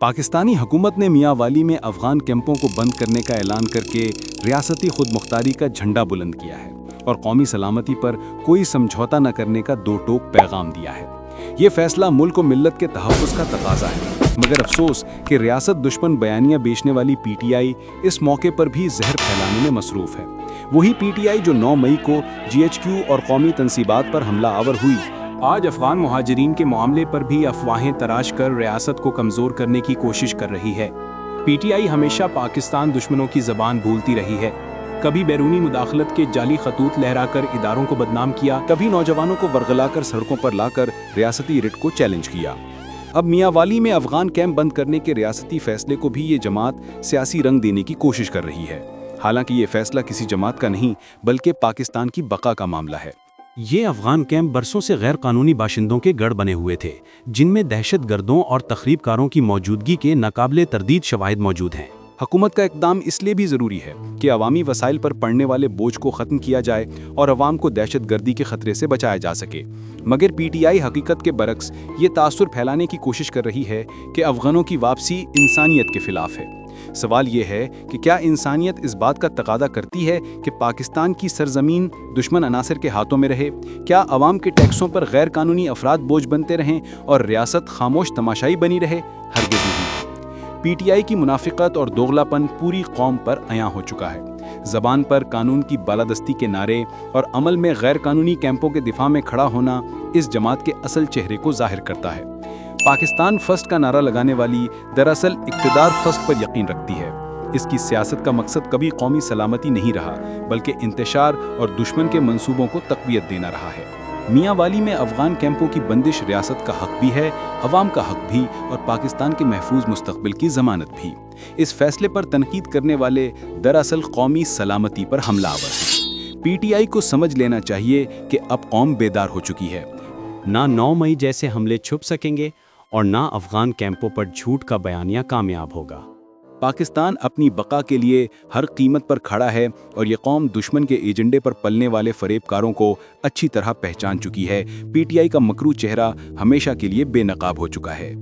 पाकिस्तानी हुकूमत ने मियां वाली में अफगान कैंपों को बंद करने का ऐलान करके रियासती खुद मुख्तारी का झंडा बुलंद किया है और कौमी सलामती पर कोई समझौता न करने का दो टोक पैगाम दिया है। ये फैसला मुल्क व मिल्लत के तहफ़्फ़ुज़ का तकाजा है, मगर अफसोस कि रियासत दुश्मन बयानियाँ बेचने वाली पीटीआई इस मौके पर भी जहर फैलाने में मसरूफ़ है। वही पीटीआई जो 9 मई को GHQ और कौमी तनसीबात पर हमला आवर हुई, आज अफगान मुहाजिरीन के मामले पर भी अफवाहें तराश कर रियासत को कमज़ोर करने की कोशिश कर रही है। पीटीआई हमेशा पाकिस्तान दुश्मनों की ज़बान भूलती रही है। कभी बैरूनी मुदाखलत के जाली खतूत लहराकर इदारों को बदनाम किया, कभी नौजवानों को वर्गलाकर सड़कों पर लाकर रियासती रिट को चैलेंज किया। अब मियां वाली में अफगान कैंप बंद करने के रियासती फैसले को भी ये जमात सियासी रंग देने की कोशिश कर रही है। हालांकि ये फैसला किसी जमात का नहीं बल्कि पाकिस्तान की बका का मामला है। ये अफगान कैंप बरसों से गैर कानूनी बाशिंदों के गढ़ बने हुए थे, जिनमें दहशत गर्दों और तखरीबकारों की मौजूदगी के नाकाबिले तरदीद शवाहिद मौजूद हैं। हुकूमत का इक़दाम इसलिए भी ज़रूरी है कि अवामी वसाइल पर पड़ने वाले बोझ को ख़त्म किया जाए और अवाम को दहशत गर्दी के ख़तरे से बचाया जा सके। मगर पीटीआई हकीकत के बरक्स ये तासुर फैलाने की कोशिश कर रही है कि अफगानों की वापसी इंसानियत के ख़िलाफ़ है। सवाल ये है कि क्या इंसानियत इस बात का तकादा करती है कि पाकिस्तान की सरजमीन दुश्मन अनासर के हाथों में रहे? क्या अवाम के टैक्सों पर गैर कानूनी अफराद बोझ बनते रहें और रियासत खामोश तमाशाई बनी रहे? हरगिज़ नहीं। पीटीआई की मुनाफिकत और दोगलापन पूरी कौम पर अयां हो चुका है। ज़बान पर कानून की बालादस्ती के नारे और अमल में गैर कानूनी कैंपों के दिफा में खड़ा होना इस जमात के असल चेहरे को जाहिर करता है। पाकिस्तान फर्स्ट का नारा लगाने वाली दरअसल इक़्तिदार फर्स्ट पर यकीन रखती है। इसकी सियासत का मकसद कभी कौमी सलामती नहीं रहा बल्कि इंतशार और दुश्मन के मंसूबों को तक़वियत देना रहा है। मियां वाली में अफगान कैंपों की बंदिश रियासत का हक भी है, अवाम का हक भी और पाकिस्तान के महफूज मुस्तक़बिल की ज़मानत भी। इस फैसले पर तनकीद करने वाले दरअसल कौमी सलामती पर हमलावर हैं। पीटीआई को समझ लेना चाहिए कि अब कौम बेदार हो चुकी है। ना 9 मई जैसे हमले छुप सकेंगे और ना अफगान कैंपों पर झूठ का बयानिया कामयाब होगा। पाकिस्तान अपनी बका के लिए हर कीमत पर खड़ा है और ये कौम दुश्मन के एजेंडे पर पलने वाले फरेबकारों को अच्छी तरह पहचान चुकी है। पीटीआई का मकरू चेहरा हमेशा के लिए बेनकाब हो चुका है।